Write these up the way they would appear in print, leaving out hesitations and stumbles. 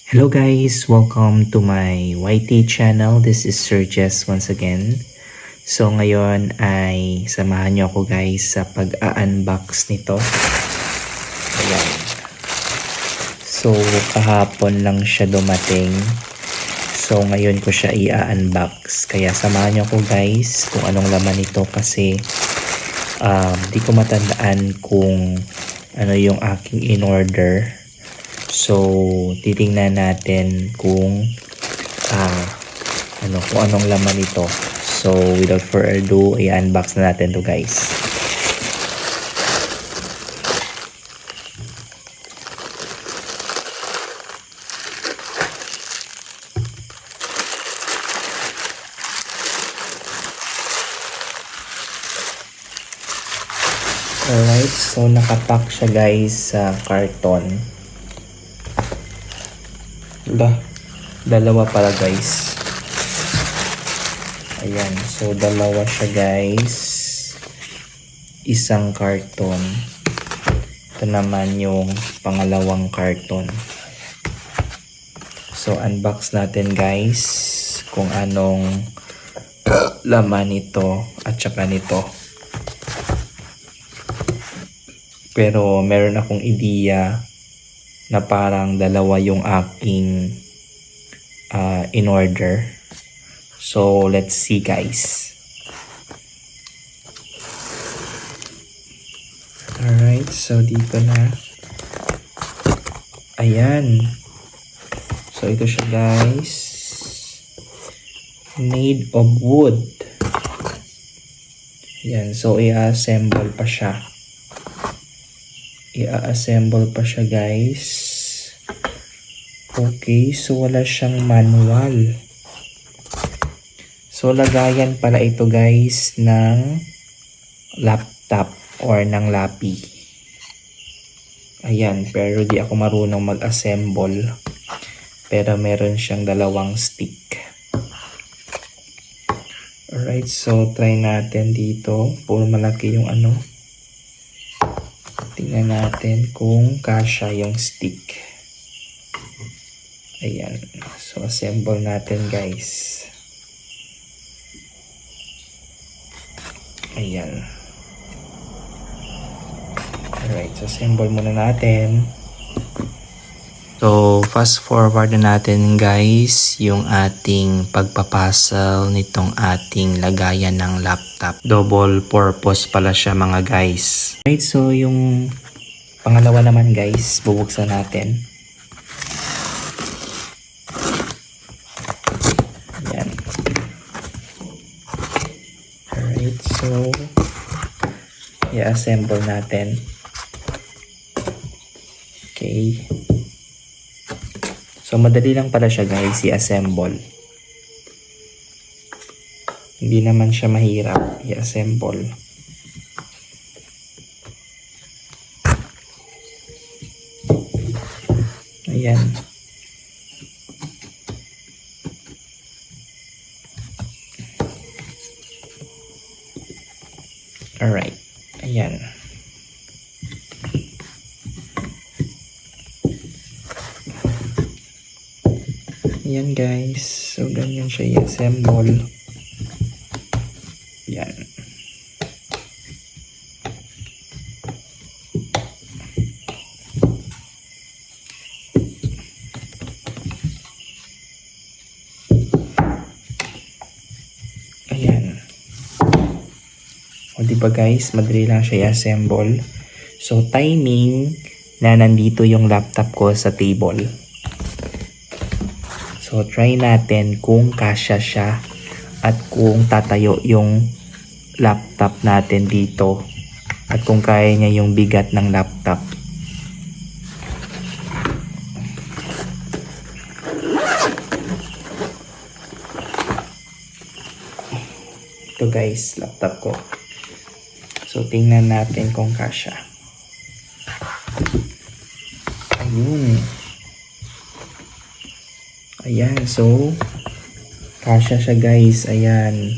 Hello guys, welcome to my YT channel. This is Sir Jess once again. So ngayon ay samahan niyo ako guys sa pag-unbox nito. Ayan. So kahapon lang siya dumating. So ngayon ko siya i-unbox. Kaya samahan niyo ako guys kung anong laman nito kasi di ko matandaan kung ano yung aking in-order. So, titingnan natin kung anong laman ito. So, without further ado, i-unbox na natin to guys. Alright, so nakapack siya guys sa carton. Dalawa pala guys. Ayan, so dalawa siya guys. Isang karton. Ito naman yung pangalawang karton. So unbox natin guys kung anong laman nito at saka nito. Pero meron akong ideya na parang dalawa yung aking in order. So let's see guys. Alright, so dito na. Ayan. So ito siya guys. Made of wood. Ayan, so i-assemble pa siya. I-assemble pa siya guys. Okay, so wala siyang manual. So lagayan pala ito guys ng laptop or ng lapi. Ayan, pero di ako marunong mag-assemble. Pero meron siyang dalawang stick. Alright, so try natin dito. Puro malaki yung ano. Tingnan natin kung kasya yung stick. Ayan. So, assemble natin guys. Ayan. Alright. So, assemble muna natin. So, fast forward na natin guys yung ating pagpapasal nitong ating lagayan ng laptop. Double purpose pala siya mga guys. Alright, so yung pangalawa naman guys, bubuksan natin. Ayan. Alright, so i-assemble natin. Okay. So, madali lang pala siya guys, i-assemble. Hindi naman siya mahirap i-assemble. Ayan. Alright. Ayan. Ayan guys. So, ganyan siya i-assemble. Ayan. Ayan. O diba guys, madali lang siya i-assemble. So, timing na nandito yung laptop ko sa table. So, try natin kung kasya siya at kung tatayo yung laptop natin dito at kung kaya niya yung bigat ng laptop. Ito guys, laptop ko. So, tingnan natin kung kasya. Ayun. Ayan, so kasya siya guys. Ayan.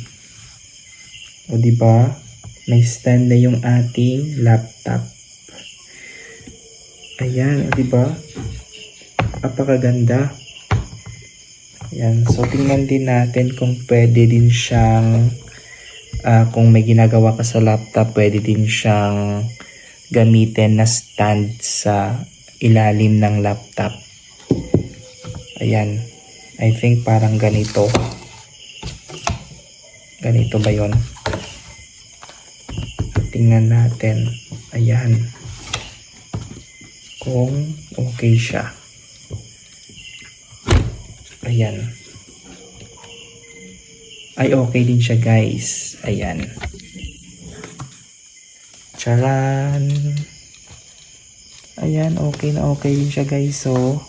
O diba? May stand na yung ating laptop. Ayan, o diba? Napakaganda. Ayan. So, tingnan din natin kung pwede din siyang kung may ginagawa ka sa laptop, pwede din siyang gamitin na stand sa ilalim ng laptop. Ayan. I think parang ganito. Ganito ba yon? Tingnan natin. Ayan. Kung okay siya. Ayan. Ay, okay din siya, guys. Ayan. Charan! Ayan, okay na okay din siya, guys. So,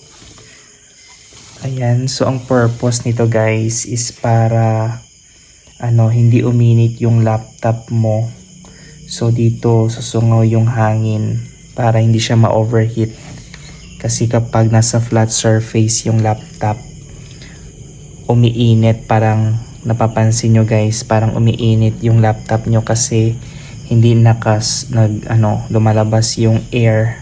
ayan. So, ang purpose nito, guys, is para hindi uminit yung laptop mo. So, dito susungaw yung hangin para hindi siya ma-overheat. Kasi kapag nasa flat surface yung laptop, umiinit. Parang napapansin nyo, guys, parang umiinit yung laptop nyo kasi hindi lumalabas yung air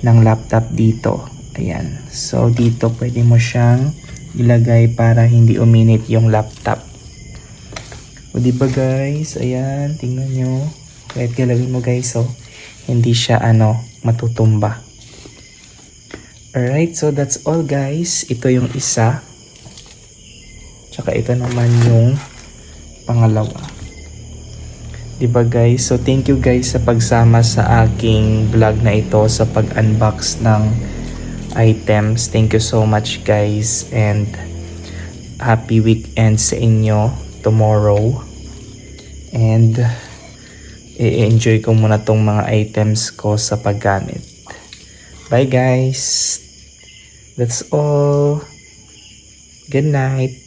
ng laptop dito. Ayan. So, dito pwede mo siyang ilagay para hindi uminit yung laptop. O, diba, guys? Ayan. Tingnan nyo. Kahit galawin mo, guys, so hindi siya matutumba. Alright. So, that's all, guys. Ito yung isa. Tsaka ito naman yung pangalawa. Diba, guys? So, thank you, guys, sa pagsama sa aking vlog na ito sa pag-unbox ng items. Thank you so much, guys. And happy weekend sa inyo tomorrow. And i-enjoy ko muna tong mga items ko sa paggamit. Bye, guys. That's all. Good night.